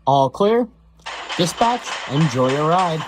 All clear. Dispatch, enjoy your ride.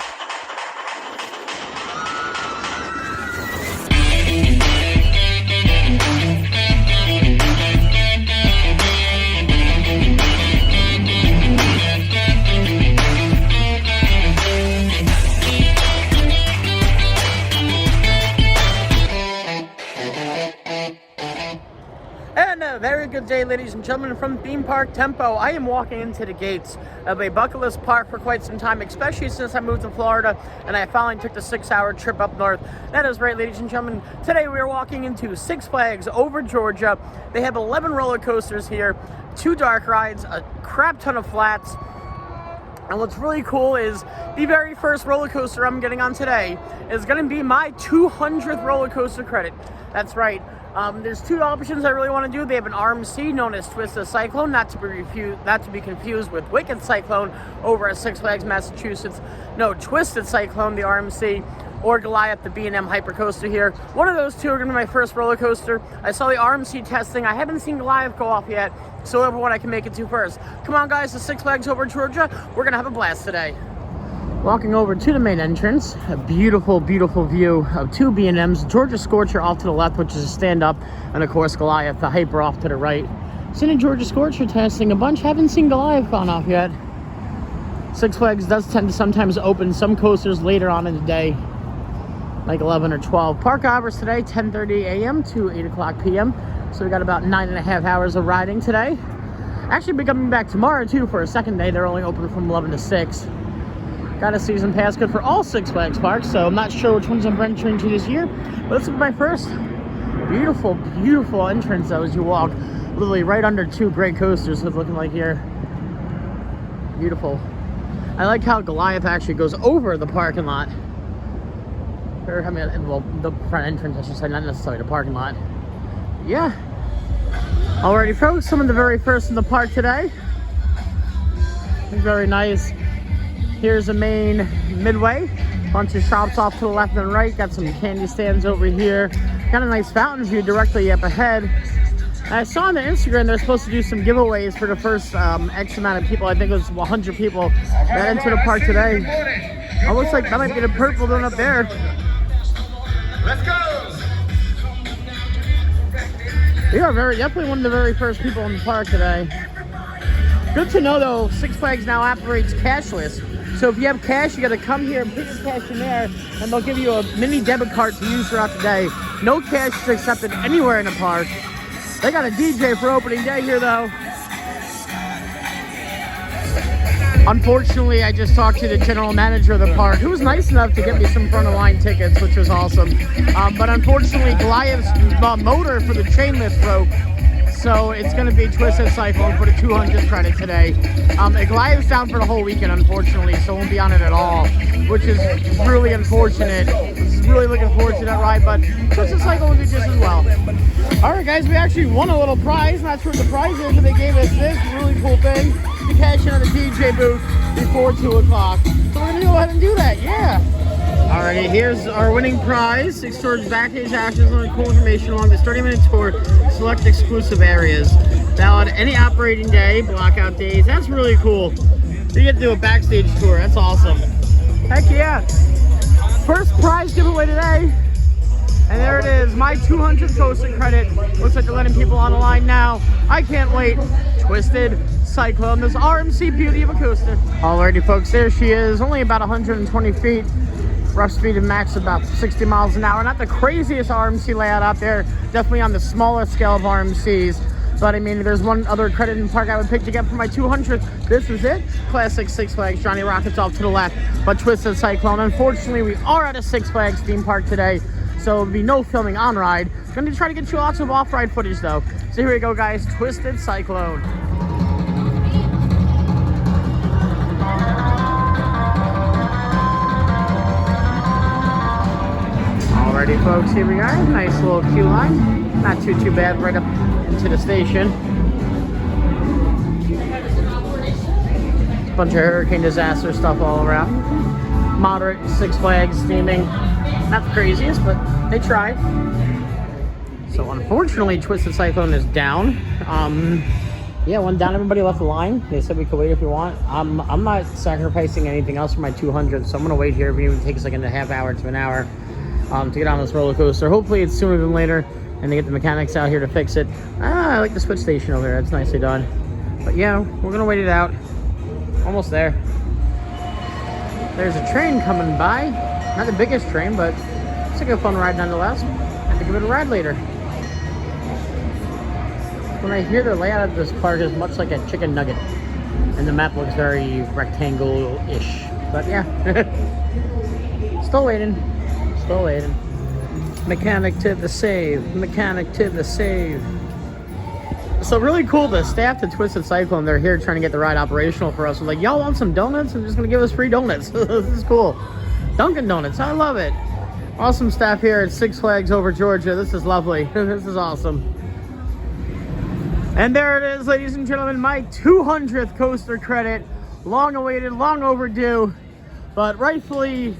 And a very good day, ladies and gentlemen, from Theme Park Tempo. I am walking into the gates of a bucket list park for quite some time, especially since I moved to Florida and I finally took the 6-hour trip up north. That is right, ladies and gentlemen. Today we are walking into Six Flags over Georgia. They have 11 roller coasters here, 2 dark rides, a crap ton of flats. And what's really cool is the very first roller coaster I'm getting on today is going to be my 200th roller coaster credit. That's right. There's 2 options I really want to do. They have an RMC known as Twisted Cyclone, not to be confused with Wicked Cyclone over at Six Flags, Massachusetts. No, Twisted Cyclone, the RMC, or Goliath, the B&M Hypercoaster here. One of those 2 are going to be my first roller coaster. I saw the RMC testing. I haven't seen Goliath go off yet, so whatever one I can make it to first. Come on, guys, to Six Flags over Georgia. We're going to have a blast today. Walking over to the main entrance, a beautiful, beautiful view of 2 B&Ms. Georgia Scorcher off to the left, which is a stand-up, and of course Goliath, the Hyper, off to the right. Seen Georgia Scorcher testing a bunch. Haven't seen Goliath gone off yet. Six Flags does tend to sometimes open some coasters later on in the day, like 11 or 12. Park hours today, 10:30 a.m. to 8 o'clock p.m. So we got about 9.5 hours of riding today. Actually, be coming back tomorrow too for a second day. They're only open from 11 to 6. Got a season pass good for all Six Flags parks, so I'm not sure which ones I'm venturing to this year. But this is my first beautiful, beautiful entrance though as you walk. Literally right under 2 great coasters, it's looking like here. Beautiful. I like how Goliath actually goes over the parking lot. Or, I mean, well, the front entrance, I should say, not necessarily the parking lot. Yeah. Alrighty, folks, some of the very first in the park today. Very nice. Here's the main midway. Bunch of shops off to the left and right. Got some candy stands over here. Got a nice fountain view directly up ahead. I saw on their Instagram they're supposed to do some giveaways for the first X amount of people. I think it was 100 people that entered the park today. Oh, looks like that might be the purple one up there. Let's go! We are definitely one of the very first people in the park today. Good to know though, Six Flags now operates cashless. So if you have cash, you gotta come here and put your cash in there and they'll give you a mini debit card to use throughout the day. No cash is accepted anywhere in the park. They got a DJ for opening day here though. Unfortunately, I just talked to the general manager of the park, who was nice enough to get me some front of line tickets, which was awesome. But unfortunately, Goliath's motor for the chain lift broke. So it's going to be Twisted Cyclone for the 200th credit today. Goliath's down for the whole weekend, unfortunately, so won't be on it at all, which is really unfortunate. Really looking forward to that ride, but Twisted Cyclone will do just as well. All right, guys, we actually won a little prize. Not sure what the prize is, but they gave us this really cool thing to cash in on the DJ booth before 2 o'clock. So we're going to go ahead and do that, yeah. Alrighty, here's our winning prize. It stores backstage actions and cool information along the 30-minute tour, select exclusive areas. Valid any operating day, blackout days. That's really cool. You get to do a backstage tour. That's awesome. Heck yeah. First prize giveaway today. And there it is, my 200th coaster credit. Looks like they're letting people on the line now. I can't wait. Twisted Cyclone, this RMC beauty of a coaster. Alrighty, folks, there she is. Only about 120 feet. Rough speed of max about 60 miles an hour. Not the craziest RMC layout out there. Definitely on the smaller scale of RMCs. But I mean, there's one other credit in the park I would pick to get for my 200th. This is it. Classic Six Flags. Johnny Rockets off to the left, but Twisted Cyclone. Unfortunately, we are at a Six Flags theme park today, so there'll be no filming on ride. Gonna try to get you lots of off-ride footage though. So here we go, guys. Twisted Cyclone. Alrighty, folks, here we are. Nice little queue line. Not too bad, right up into the station. Bunch of hurricane disaster stuff all around. Moderate Six Flags theming. Not the craziest, but they tried. So unfortunately, Twisted Cyclone is down. yeah, when down everybody left the line. They said we could wait if we want. I'm not sacrificing anything else for my 200, so I'm gonna wait here. If it even takes like a half hour to an hour to get on this roller coaster. Hopefully it's sooner than later, and they get the mechanics out here to fix it. I like the switch station over there. It's nicely done. But yeah, we're gonna wait it out. Almost there. There's a train coming by. Not the biggest train, but it's like a fun ride nonetheless. Have to give it a ride later. When I hear the layout of this park is much like a chicken nugget, and the map looks very rectangle-ish. But yeah, still waiting. Still waiting. Mechanic to the save. Mechanic to the save. So really cool, the staff to Twisted Cyclone, they're here trying to get the ride operational for us. We're like, y'all want some donuts? I'm just gonna give us free donuts. This is cool. Dunkin' Donuts, I love it. Awesome staff here at Six Flags Over Georgia. This is lovely. This is awesome. And there it is, ladies and gentlemen, my 200th coaster credit. Long awaited, long overdue, but rightfully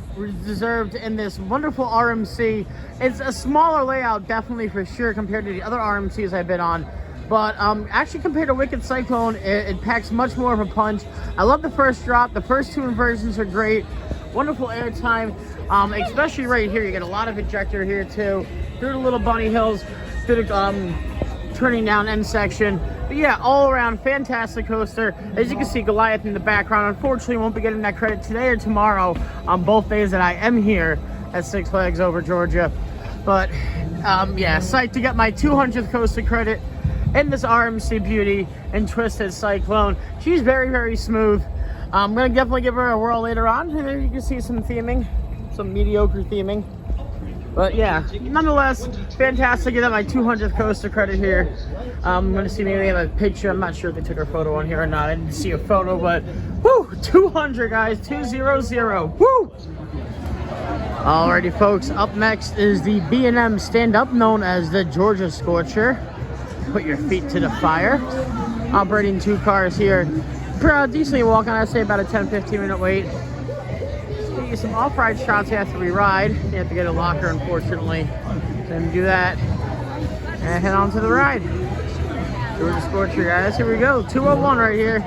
deserved in this wonderful RMC. It's a smaller layout, definitely for sure, compared to the other RMCs I've been on. But actually, compared to Wicked Cyclone, it packs much more of a punch. I love the first drop. The first two inversions are great. Wonderful airtime, especially right here. You get a lot of ejector here too. Through the little bunny hills, through the turning down end section. But yeah, all around fantastic coaster. As you can see, Goliath in the background. Unfortunately, won't be getting that credit today or tomorrow on both days that I am here at Six Flags Over Georgia. But yeah, psyched to get my 200th coaster credit in this RMC beauty and Twisted Cyclone. She's very, very smooth. I'm gonna definitely give her a whirl later on. There you can see some theming, some mediocre theming. But yeah, nonetheless, fantastic to get my 200th coaster credit here. I'm gonna see maybe they have a picture. I'm not sure if they took a photo on here or not. I didn't see a photo, but whoo, 200 guys, 200, woo! Alrighty folks, up next is the B&M stand-up known as the Georgia Scorcher. Put your feet to the fire. Operating two cars here. Decently walking, I'd say about a 10-15 minute wait. Get you some off-ride shots after we ride. You have to get a locker, unfortunately. Then do that and head on to the ride. Georgia Scorcher, guys. Here we go. 201 right here.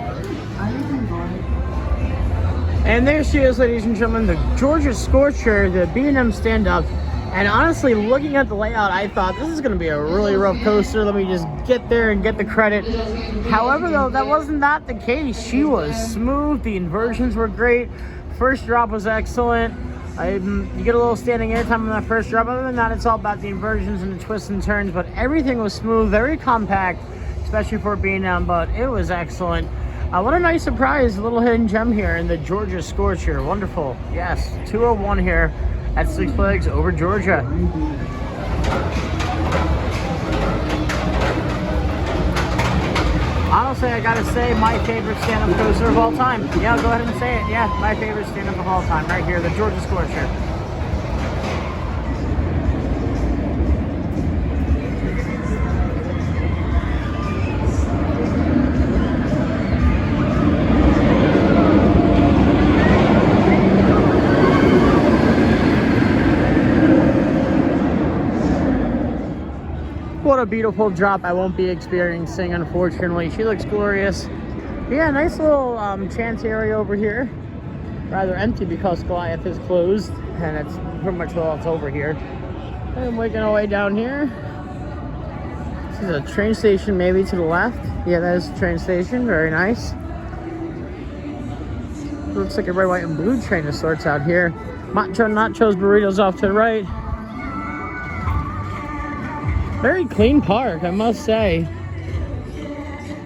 And there she is, ladies and gentlemen, the Georgia Scorcher, the B&M stand-up. And honestly, looking at the layout, I thought this is going to be a really rough coaster. Let me just get there and get the credit. However, though, that wasn't not the case. She was smooth. The inversions were great. First drop was excellent. You get a little standing airtime on that first drop. Other than that, it's all about the inversions and the twists and turns. But everything was smooth, very compact, especially for being down. But it was excellent. What a nice surprise. A little hidden gem here in the Georgia Scorcher. Wonderful. Yes, 201 here at Six Flags Over Georgia. Honestly, I gotta say, my favorite stand-up coaster of all time. Yeah, I'll go ahead and say it. Yeah, my favorite stand-up of all time, right here, the Georgia Scorcher. What a beautiful drop I won't be experiencing, unfortunately. She looks glorious. Yeah, nice little chance area over here. Rather empty because Goliath is closed, and it's pretty much all it's over here. And making our way down here. This is a train station maybe to the left. Yeah, that is the train station. Very nice. Looks like a red, white, and blue train of sorts out here. Macho Nachos Burritos off to the right. Very clean park, I must say.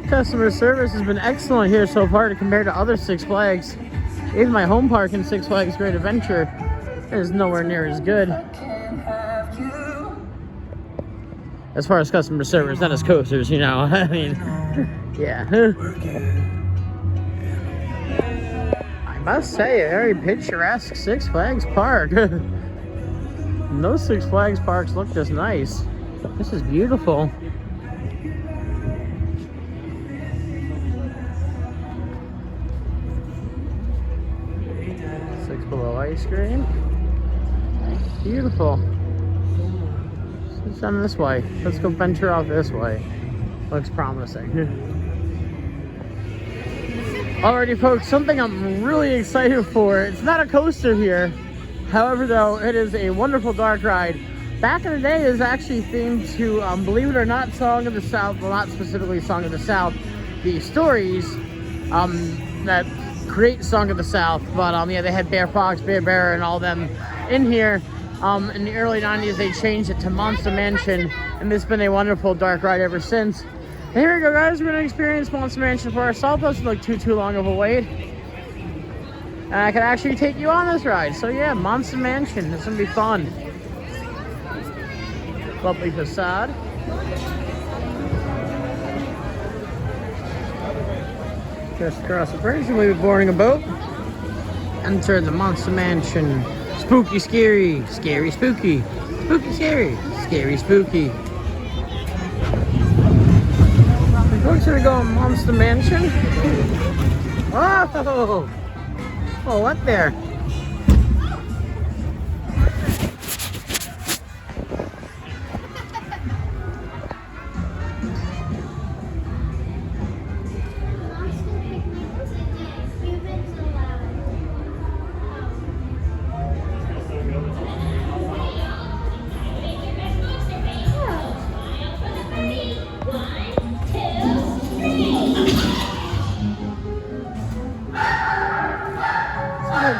Customer service has been excellent here so far compared to other Six Flags. Even my home park in Six Flags Great Adventure is nowhere near as good. As far as customer service, not as coasters, you know. I mean, yeah. I must say, a very picturesque Six Flags park. No Six Flags parks look this nice. This is beautiful. Six Below ice cream. Beautiful. Let's send this way. Let's go venture out this way. Looks promising. Alrighty folks, something I'm really excited for. It's not a coaster here. However though, it is a wonderful dark ride. Back in the day, it was actually themed to, believe it or not, Song of the South. Well, not specifically Song of the South. The stories that create Song of the South. But yeah, they had Bear Fox, Bear Bear, and all them in here. In the early 90s, they changed it to Monster Mansion. And this has been a wonderful dark ride ever since. And here we go, guys. We're going to experience Monster Mansion for ourselves. Doesn't look too long of a wait. And I can actually take you on this ride. So yeah, Monster Mansion. This is going to be fun. Lovely facade. Just across the bridge, we'll be boarding a boat. Enter the Monster Mansion. Spooky, scary, scary, spooky. Spooky, scary, scary, spooky. We're gonna go on Monster Mansion. Oh! Oh, what there?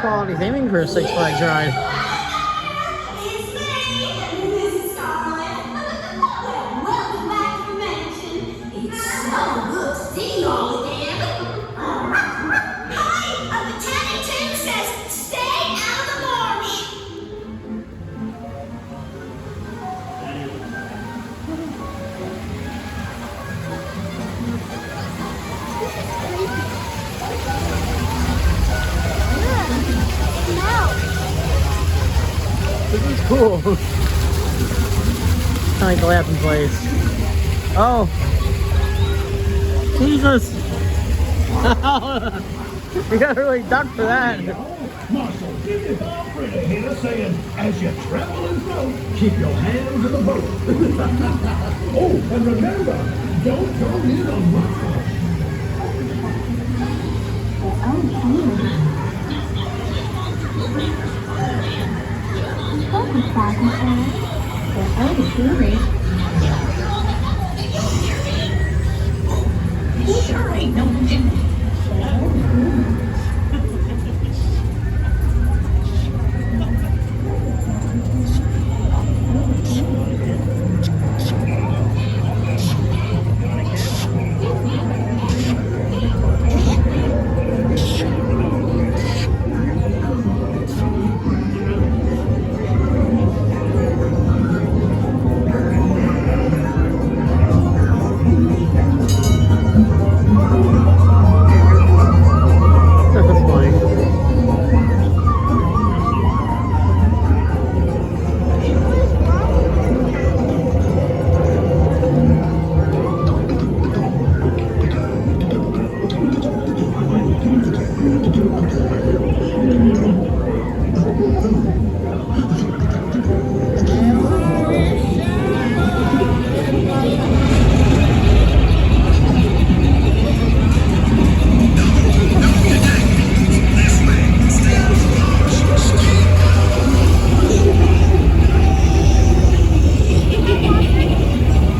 Quality theming for a Six Flags ride. This is cool. I like the laughing place. Oh. Jesus. You gotta really duck for that. Marshall, give this operator here saying, as you travel and float, keep your hands in the boat. Oh, and remember, don't go near the rock. Sure ain't no difference.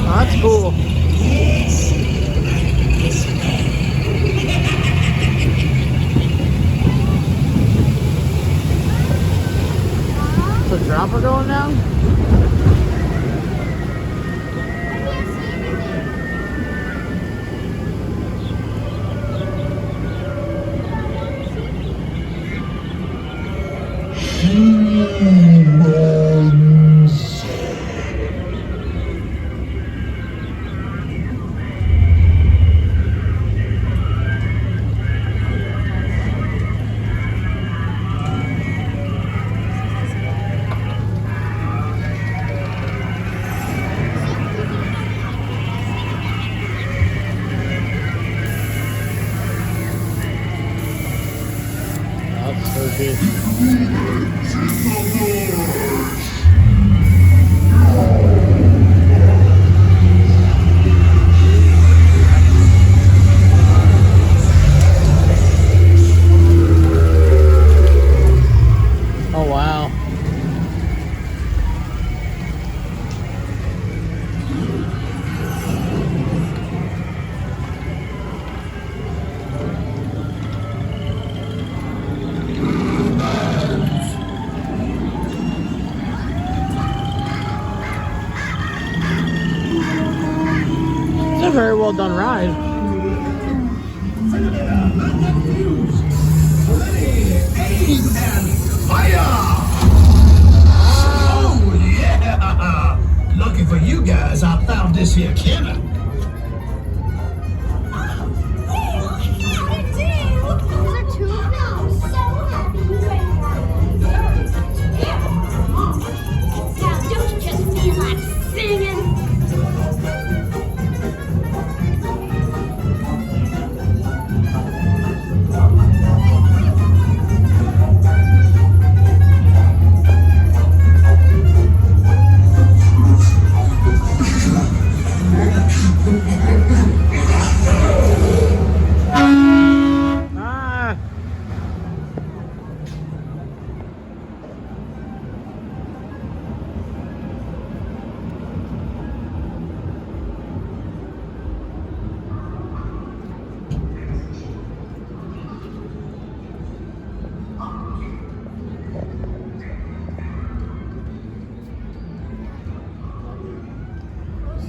That's cool. Is the dropper going down? well done ride. Oh, yeah! Lucky for you guys, I found this here cannon.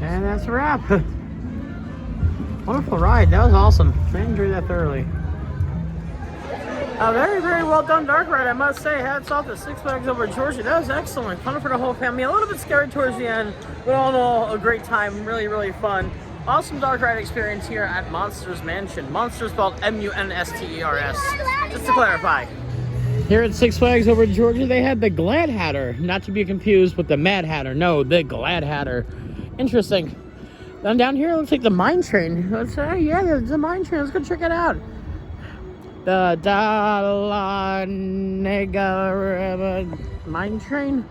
And that's a wrap. Wonderful ride. That was awesome. I enjoyed that thoroughly. A very, very well done dark ride, I must say. Hats off to Six Flags Over Georgia. That was excellent. Fun for the whole family. A little bit scary towards the end, but all in all, a great time. Really, really fun. Awesome dark ride experience here at Monsters Mansion. Monsters spelled M-U-N-S-T-E-R-S. Just to clarify. Here at Six Flags Over Georgia, they had the Glad Hatter. Not to be confused with the Mad Hatter. No, the Glad Hatter. Interesting. Then down here, it looks like the mine train. Let's say, yeah, there's the mine train. Let's go check it out. The Dahlonega mine train.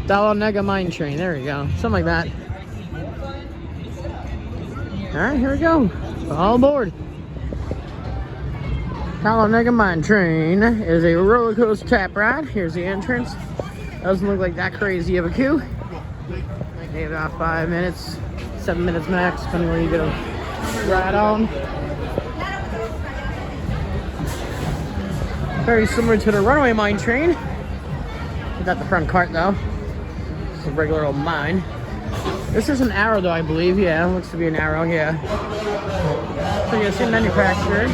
Dahlonega mine train. There we go. Something like that. All right, here we go. All aboard. Dahlonega mine train is a roller coaster tap ride. Here's the entrance. Doesn't look like that crazy of a queue. Maybe about 5 minutes, 7 minutes max, depending where you go. Ride on. Very similar to the runaway mine train. Without the front cart though. It's a regular old mine. This is an Arrow though, I believe. Yeah, it looks to be an Arrow, yeah. So you see manufacturer.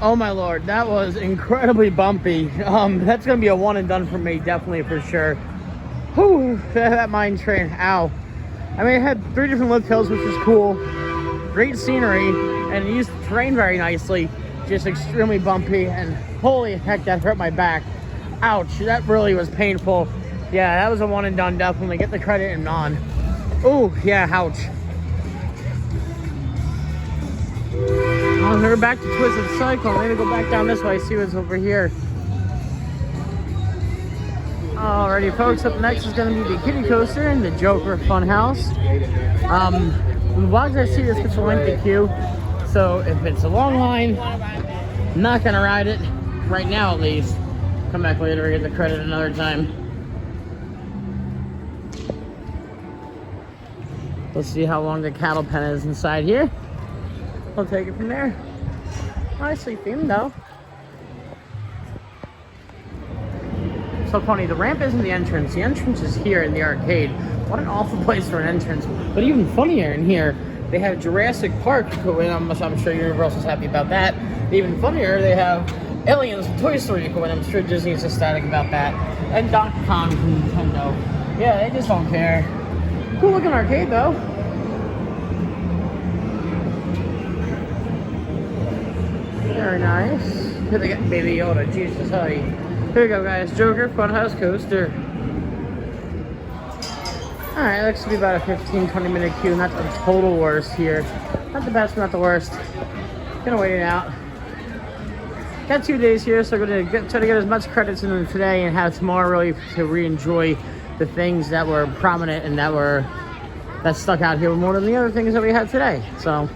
Oh my lord, that was incredibly bumpy. That's gonna be a one and done for me, definitely for sure. Whew, that mine train, ow. I mean, it had 3 different lift hills, which is cool. Great scenery, and it used the terrain very nicely. Just extremely bumpy, and holy heck, that hurt my back. Ouch, that really was painful. Yeah, that was a one and done, definitely. Get the credit and on. Oh, yeah, ouch. Oh, we're back to Twisted Cycle. Maybe go back down this way, see what's over here. Alrighty, folks, up next is going to be the Kiddie Coaster and the Joker Funhouse. The vlogs I see, this gets a lengthy queue, so if it's a long line, I'm not going to ride it right now at least. Come back later and get the credit another time. Let's see how long the cattle pen is inside here. I'll take it from there. Nicely themed though. So funny, the ramp isn't the entrance. The entrance is here in the arcade. What an awful place for an entrance. But even funnier in here, they have Jurassic Park, and I'm sure Universal's happy about that. Even funnier, they have Aliens and Toy Story, and I'm sure Disney's ecstatic about that. And Donkey Kong from Nintendo. Yeah, they just don't care. Cool looking arcade though. Very nice. Here they got Baby Yoda, Jesus, honey. Here we go, guys. Joker Funhouse Coaster. Alright, looks to be about a 15-20 minute queue. Not the total worst here. Not the best, not the worst. Gonna wait it out. Got 2 days here, so I'm gonna try to get as much credits in them today and have tomorrow really to re-enjoy the things that were prominent and that that stuck out here more than the other things that we had today. So.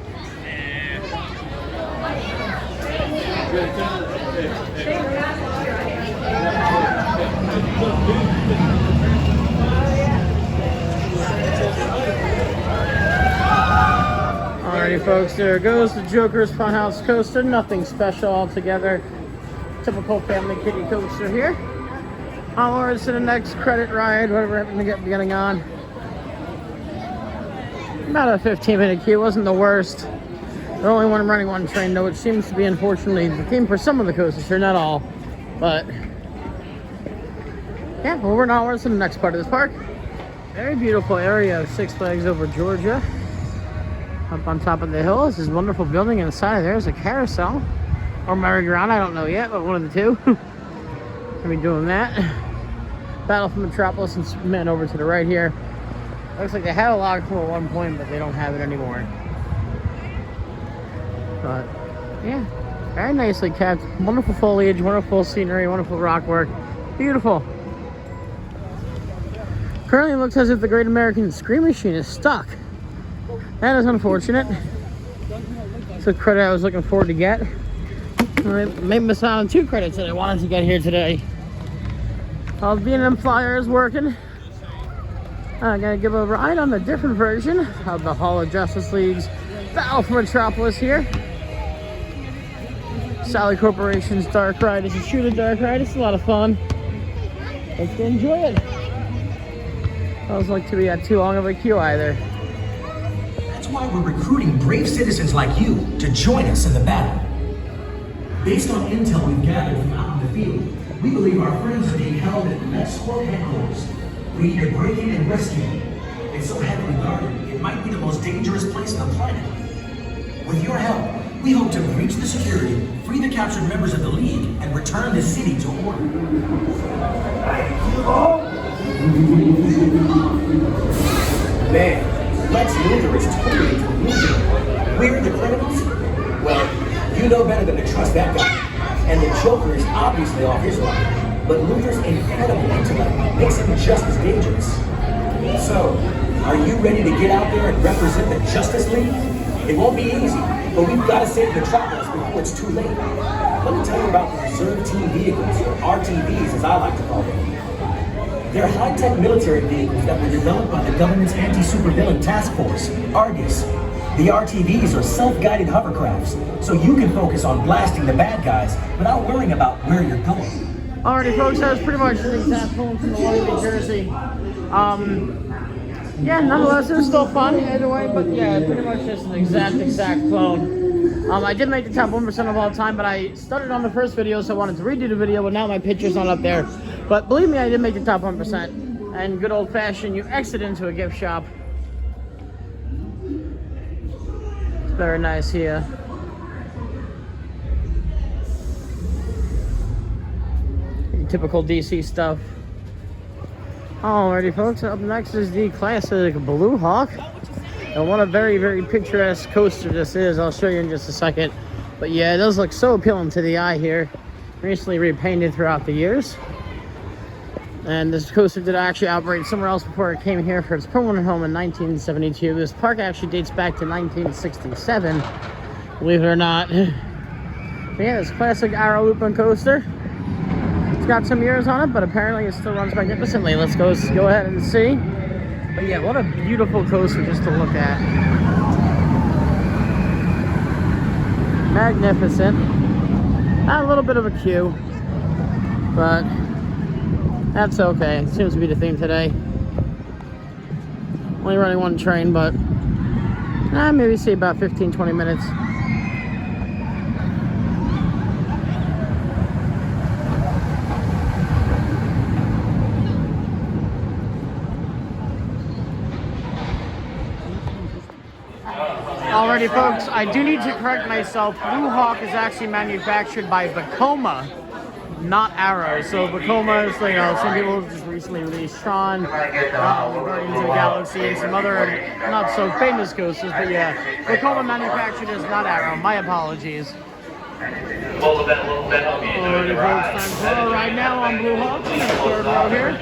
Alrighty folks, there goes the Joker's Funhouse Coaster. Nothing special altogether. Typical family kiddie coaster here. Onwards to the next credit ride, whatever happened to get getting on. About a 15-minute queue, wasn't the worst. They're only running one train though, which seems to be unfortunately the theme for some of the coasters here, not all. But yeah, well, we're onwards to the next part of this park. Very beautiful area of Six Flags Over Georgia. Up on top of the hill is this wonderful building, inside there's a carousel or merry-go-round, I don't know yet, but one of the two. Gonna be doing that. Battle for Metropolis and Superman over to the right here. Looks like they had a log pool at one point, but they don't have it anymore. But yeah, very nicely kept. Wonderful foliage, wonderful scenery, wonderful rock work. Beautiful. Currently it looks as if the Great American Scream Machine is stuck. That is unfortunate. It's a credit I was looking forward to get. I may miss out on 2 credits that I wanted to get here today. B&M Flyer is working. I'm gonna give a ride on the different version of the Hall of Justice League's Battle for Metropolis here. Sally Corporation's Dark Ride is a shooter dark ride. It's a lot of fun. Hope you enjoy it. Doesn't look to be at too long of a queue either. That's why we're recruiting brave citizens like you to join us in the battle. Based on intel we've gathered from out in the field, we believe our friends are being held at LexCorp headquarters. We need to break in and rescue them. It's so heavily guarded, it might be the most dangerous place on the planet. With your help, we hope to breach the security, free the captured members of the League, and return the city to order. Man, Lex Luthor is totally delusional. We're the criminals? Well, you know better than to trust that guy. And the Joker is obviously off his line. But Luthor's incredible intellect makes him just as dangerous. So, are you ready to get out there and represent the Justice League? It won't be easy, but we've got to save Metropolis before it's too late. Let me tell you about the Reserve Team Vehicles, or RTVs as I like to call them. They're high-tech military vehicles that were developed by the government's anti-supervillain task force, Argus. The RTVs are self-guided hovercrafts, so you can focus on blasting the bad guys without worrying about where you're going. Alrighty folks, that was pretty much an exact clone from Milwaukee, New Jersey. Yeah, nonetheless, it was still fun either way, but yeah, pretty much just an exact clone. I did make the top 1% of all time, but I started on the first video, so I wanted to redo the video, but now my picture's not up there. But believe me, I did make the top 1%. And good old fashioned, you exit into a gift shop. It's very nice here. Typical DC stuff. Alrighty folks, up next is the classic Blue Hawk. And what a very picturesque coaster this is. I'll show you in just a second. But yeah, it does look so appealing to the eye here. Recently repainted throughout the years. And this coaster did actually operate somewhere else before it came here for its permanent home in 1972. This park actually dates back to 1967, believe it or not. But yeah, this classic Arrow Looping coaster. It's got some years on it, but apparently it still runs magnificently. Let's go ahead and see. But yeah, what a beautiful coaster just to look at. Magnificent. A little bit of a queue, but that's okay. It seems to be the theme today. Only running one train, but maybe say about 15-20 minutes. Alrighty folks, I do need to correct myself. Blue Hawk is actually manufactured by Vekoma, not Arrow. So Vekoma is, you know, some people just recently released Tron, Guardians of the Galaxy, and some other not so famous coasters, but yeah, Vekoma manufactured is not Arrow. My apologies. Alrighty folks, time for a ride now on Blue Hawk, third row here.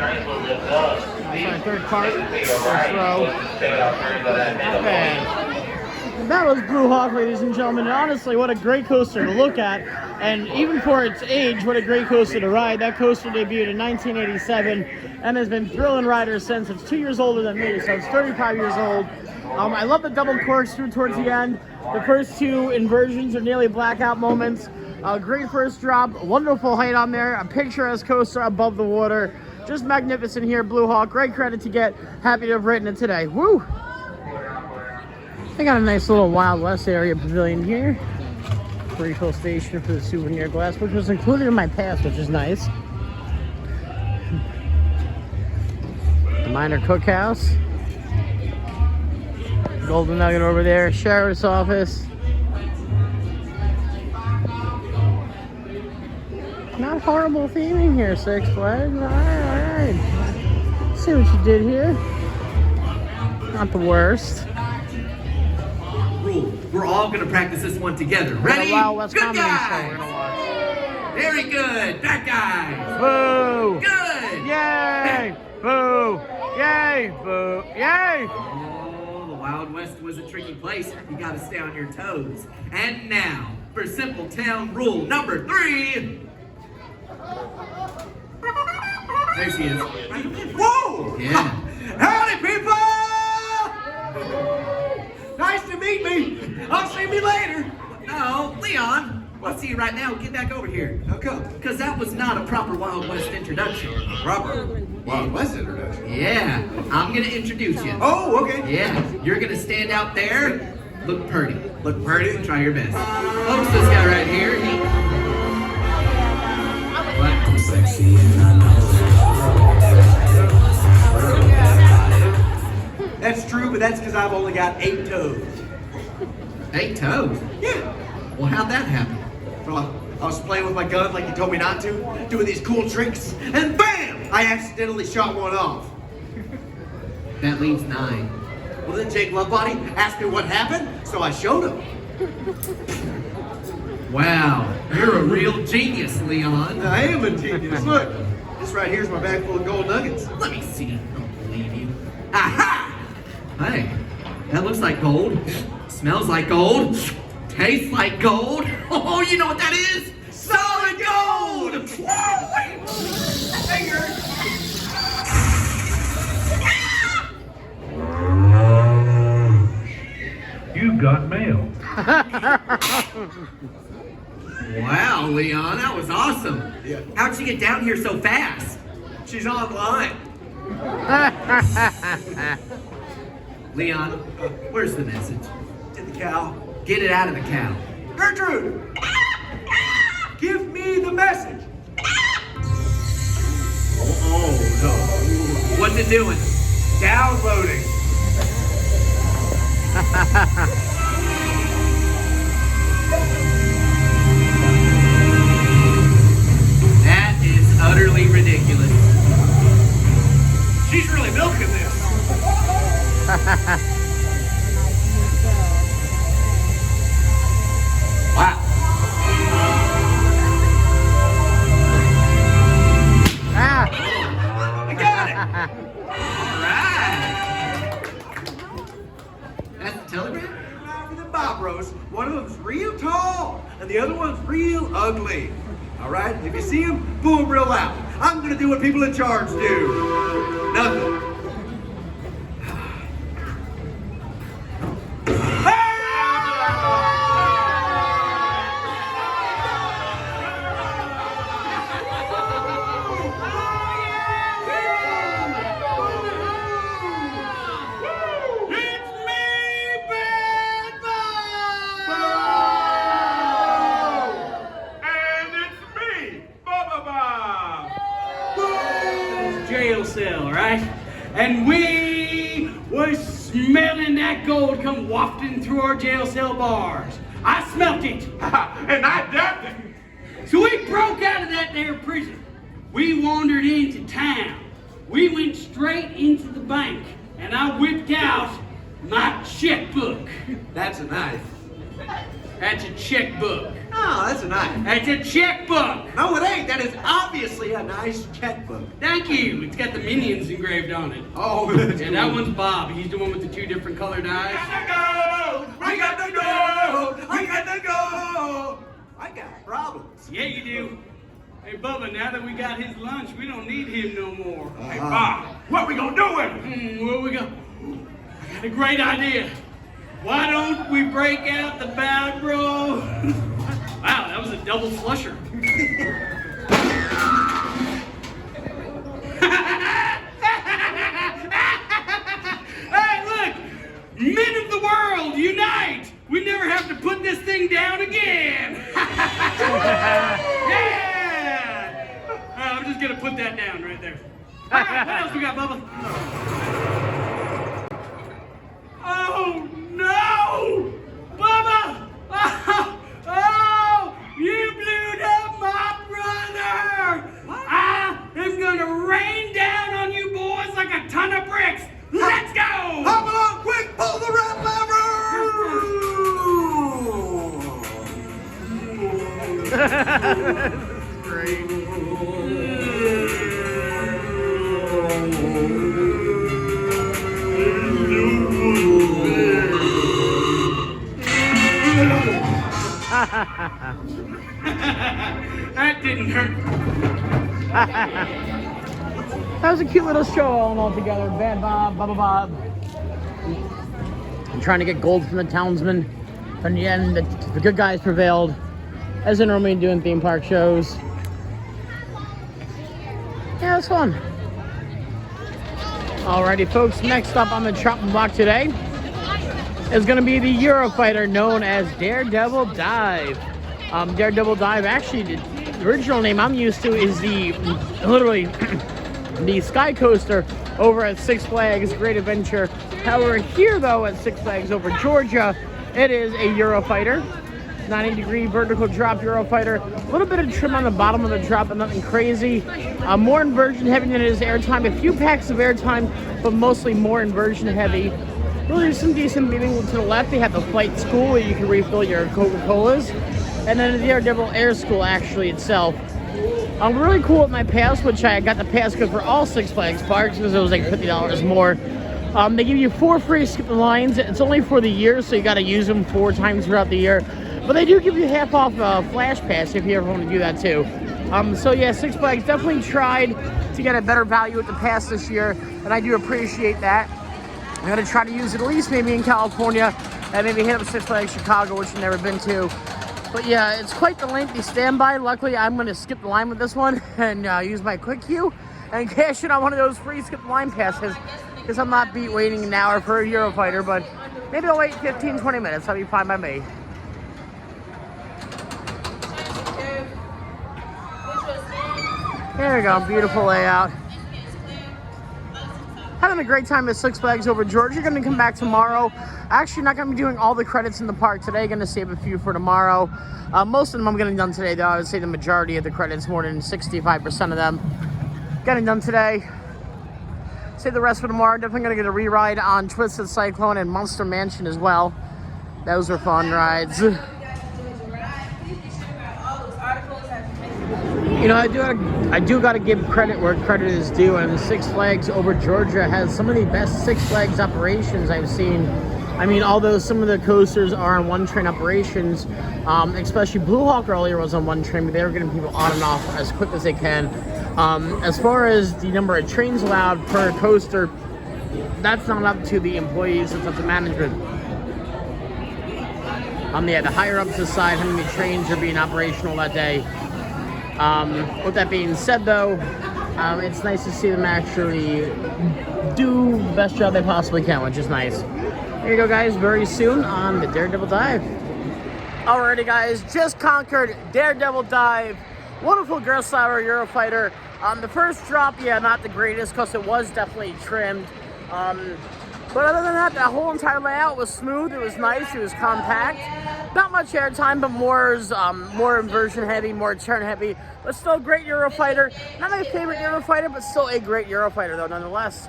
Sorry, third part, first row. Not bad. That was Blue Hawk, ladies and gentlemen. And honestly, what a great coaster to look at. And even for its age, what a great coaster to ride. That coaster debuted in 1987 and has been thrilling riders since. It's 2 years older than me, so it's 35 years old. I love the double corkscrew towards the end. The first two inversions are nearly blackout moments. Great first drop, wonderful height on there, a picturesque coaster above the water. Just magnificent here, Blue Hawk. Great credit to get. Happy to have written it today. Woo! They got a nice little Wild West area pavilion here. Refill station for the souvenir glass, which was included in my pass, which is nice. The Minor Cookhouse. Golden Nugget over there. Sheriff's office. Not horrible theming here, Six Flags. Alright. See what you did here. Not the worst. Rule. We're all gonna practice this one together. Ready? Wild West Good Comedy Show guys. we're gonna watch. Very good. Bad guys. Boo! Good. Yay! Boo! Yay! Boo! Yay! Oh, the Wild West was a tricky place. You gotta stay on your toes. And now, for Simple Town rule number 3. There she is. Whoa! Yeah. Howdy, people! Nice to meet me. I'll see me later. No, Leon. I'll see you right now. Get back over here. How come? Because that was not a proper Wild West introduction. Proper Wild West introduction. Yeah, I'm gonna introduce you. Oh, okay. Yeah, you're gonna stand out there, look pretty. Look pretty. Try your best. Folks, this guy right here, he... What? That's true, but that's because I've only got 8 toes. 8 toes? Yeah. Well, how'd that happen? Well, I was playing with my gun like you told me not to, doing these cool tricks, and BAM! I accidentally shot one off. That leaves 9. Well, then Jake Lovebody asked me what happened, so I showed him. Wow, you're a real genius, Leon. I am a genius. Look, this right here's my bag full of gold nuggets. Let me see. I don't believe you. Aha! Hey, that looks like gold. Smells like gold. Tastes like gold. Oh, you know what that is? Solid gold! You got mail. Wow, Leon, that was awesome. Yeah. How'd she get down here so fast? She's online. Leon, where's the message? To the cow. Get it out of the cow. Gertrude! Give me the message. Oh, What's it doing? no. Downloading. That is utterly ridiculous. She's really milking this. Wow. I got it. All right. That's the telegram? Now for the Bob Bros. One of them's real tall, and the other one's real ugly. All right? If you see them, boo them real loud. I'm gonna do what people in charge do. Nothing. Jail cell, right? And we was smelling that gold come wafting through our jail cell bars. I smelt it. And I dumped it. So we broke out of that there prison. We wandered into town. We went straight into the bank, and I whipped out my checkbook. That's a knife. That's a checkbook. Oh, Oh, that's a knife. It's a checkbook. No, it ain't. That is obviously a nice checkbook. Thank you. It's got the Minions engraved on it. Oh, that's And that one's Bob. He's the one with the 2 different colored eyes. We got the gold! I got the gold! I got problems. Yeah, you do. Hey, Bubba, now that we got his lunch, we don't need him no more. Hey, Bob, what we gonna do with him? Where we go? I got a great idea. Why don't we break out the bad bro? Wow, that was a double flusher. Hey, look! Men of the world, unite! We never have to put this thing down again! Yeah! I'm just gonna put that down right there. All right, what else we got, Bubba? Oh, no! Bubba! Oh, you blew up my brother! I am gonna rain down on you boys like a ton of bricks! Let's go! Hop along quick! Pull the red lever! That didn't hurt. That was a cute little show all in all together. Bad Bob, Bubba Bob. I'm trying to get gold from the townsmen. In the end, the good guys prevailed, as they normally do in theme park shows. Yeah, it was fun. Alrighty, folks. Next up on the chopping block today is going to be the Eurofighter known as Daredevil Dive. Daredevil Dive, actually, the original name I'm used to is literally the Sky Coaster over at Six Flags Great Adventure. However, here though at Six Flags over Georgia, it is a Eurofighter. 90-degree vertical drop Eurofighter. A little bit of trim on the bottom of the drop, but nothing crazy. More inversion heavy than it is airtime. A few packs of airtime, but mostly more inversion heavy. Really some decent beaming to the left. They have the flight school where you can refill your Coca-Colas. And then the Daredevil Air School actually itself. Really cool with my pass, which I got the pass good for all Six Flags parks because it was like $50 more. They give you 4 free skip the lines. It's only for the year, so you got to use them 4 times throughout the year. But they do give you half off Flash Pass if you ever want to do that too. So yeah, Six Flags definitely tried to get a better value with the pass this year, and I do appreciate that. I'm going to try to use it at least maybe in California, and maybe hit up Six Flags Chicago, which I've never been to. But yeah, it's quite the lengthy standby. Luckily, I'm going to skip the line with this one and use my quick queue and cash in on one of those free skip the line passes, because I'm not beat waiting an hour for a Eurofighter, but maybe I'll wait 15, 20 minutes. That'll be fine by me. There we go, beautiful layout. Having a great time at Six Flags over Georgia. Going to come back tomorrow. Actually, not going to be doing all the credits in the park today. Going to save a few for tomorrow. Most of them I'm getting done today, though. I would say the majority of the credits, more than 65% of them, getting done today. Save the rest for tomorrow. Definitely going to get a re-ride on Twisted Cyclone and Monster Mansion as well. Those were fun rides. You know, I do got to give credit where credit is due, and Six Flags over Georgia has some of the best Six Flags operations I've seen. I mean, although some of the coasters are on one train operations, especially Blue Hawk earlier was on one train, but they were getting people on and off as quick as they can. As far as the number of trains allowed per coaster, that's not up to the employees, it's up to management. Yeah, the higher ups decide how many trains are being operational that day. With that being said, though, it's nice to see them actually do the best job they possibly can, which is nice. Here you go, guys, very soon on the Daredevil Dive. Alrighty, guys, just conquered Daredevil Dive. Wonderful Girl Sour Eurofighter. The first drop, yeah, not the greatest because it was definitely trimmed. But other than that, the whole entire layout was smooth. It was nice. It was compact. Not much airtime, but more inversion heavy, more turn heavy. But still a great Eurofighter. Not my favorite Eurofighter, but still a great Eurofighter, though, nonetheless.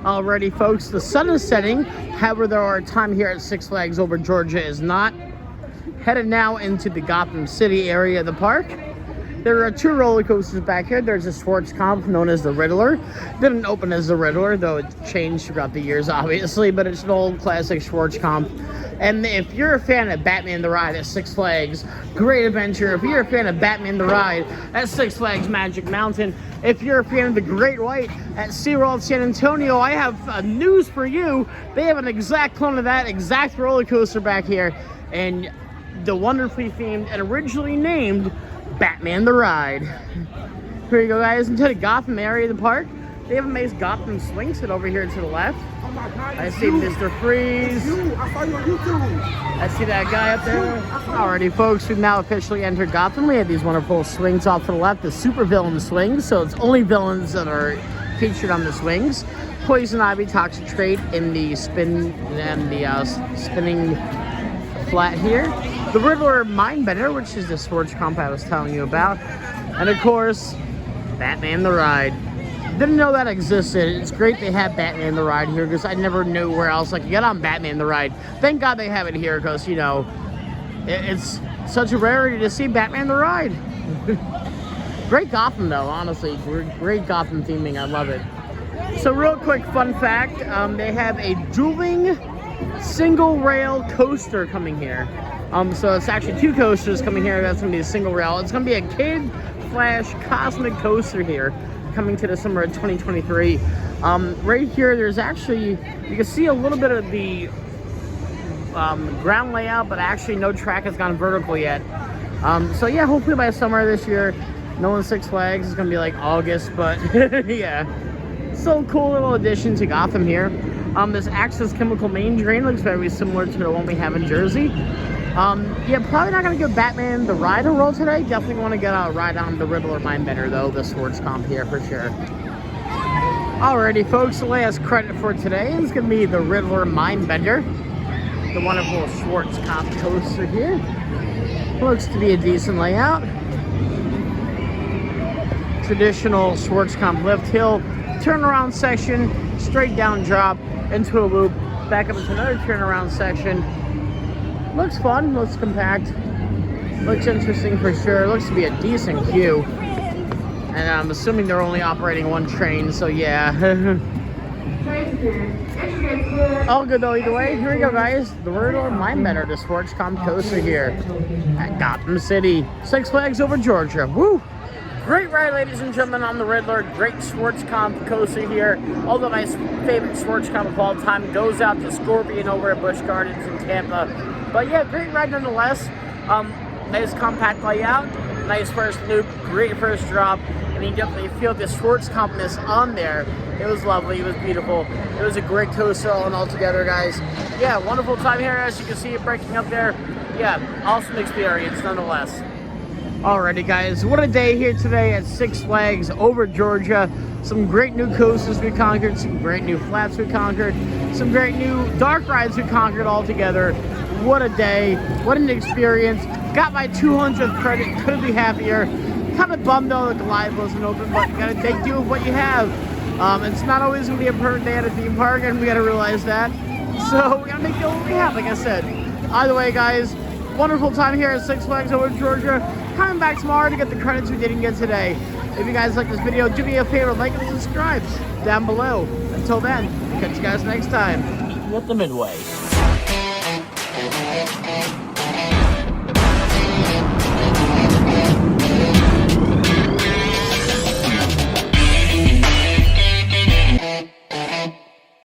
Alrighty, folks, the sun is setting. However, our time here at Six Flags over Georgia is not. headed now into the Gotham City area of the park. There are 2 roller coasters back here. There's a Schwarzkopf known as the Riddler. Didn't open as the Riddler, though it changed throughout the years, obviously, but it's an old classic Schwarzkopf. And if you're a fan of Batman the Ride at Six Flags Great Adventure, if you're a fan of Batman the Ride at Six Flags Magic Mountain, if you're a fan of the Great White at SeaWorld San Antonio, I have news for you. They have an exact clone of that exact roller coaster back here, and the wonderfully themed and originally named Batman the Ride. Here you go, guys, into the Gotham area of the park. They have a nice Gotham swing set over here to the left. Oh my God, I see Mr. Freeze. I saw you on YouTube. I see that guy up there. Alrighty, folks, we've now officially entered Gotham. We have these wonderful swings off to the left, the super villain swings. So it's only villains that are featured on the swings. Poison Ivy, Toxic Trait in the spin and the spinning flat here. The Riddler Mindbender, which is the Schwarzkopf I was telling you about. And of course, Batman the Ride. Didn't know that existed. It's great they have Batman the Ride here because I never knew where else I could get on Batman the Ride. Thank God they have it here because, you know, it's such a rarity to see Batman the Ride. Great Gotham though, honestly. Great Gotham theming. I love it. So real quick fun fact, they have a dueling single rail coaster coming here. So it's actually 2 coasters coming here. That's going to be a single rail. It's going to be a Kid Flash Cosmic Coaster here, coming to the summer of 2023. Right here, there's actually, you can see a little bit of the ground layout, but actually no track has gone vertical yet. So yeah, hopefully by summer this year, no Six Flags is going to be like August, but yeah. So cool little addition to Gotham here. This Axis Chemical Main Drain looks very similar to the one we have in Jersey. Yeah, probably not going to give Batman the Ride a roll today. Definitely want to get a ride on the Riddler Mindbender, though, the Schwarzkopf here for sure. Alrighty, folks, the last credit for today is going to be the Riddler Mindbender. The wonderful Schwarzkopf coaster here. Looks to be a decent layout. Traditional Schwarzkopf lift hill, turnaround section, straight down drop into a loop, back up into another turnaround section. Looks fun, looks compact, looks interesting for sure. Looks to be a decent queue. And I'm assuming they're only operating 1 train, so yeah. All good though, either way. Here we go, guys. The Riddler Mindbender, the Schwarzkopf coaster here at Gotham City. Six Flags over Georgia. Woo! Great ride, ladies and gentlemen, on the Riddler. Great Schwarzkopf coaster here. Although my favorite Schwarzkopf of all time goes out to Scorpion over at Busch Gardens in Tampa. But yeah, great ride nonetheless. Nice compact layout, nice first loop, great first drop, and you definitely feel the Schwarzkopfness on there. It was lovely, it was beautiful. It was a great coaster all in all together, guys. Yeah, wonderful time here, as you can see it breaking up there. Yeah, awesome experience nonetheless. Alrighty, guys, what a day here today at Six Flags over Georgia. Some great new coasters we conquered, some great new flats we conquered, some great new dark rides we conquered all together. What a day, what an experience. Got my 200th credit, couldn't be happier. Kind of bummed though that the live wasn't open, but you gotta take do with what you have. It's not always gonna be a perfect day at a theme park, and we gotta realize that. So we gotta make do with what we have, like I said. Either way, guys, wonderful time here at Six Flags over Georgia. Coming back tomorrow to get the credits we didn't get today. If you guys like this video, do me a favor, like and subscribe down below. Until then, catch you guys next time. Meet you at the Midway.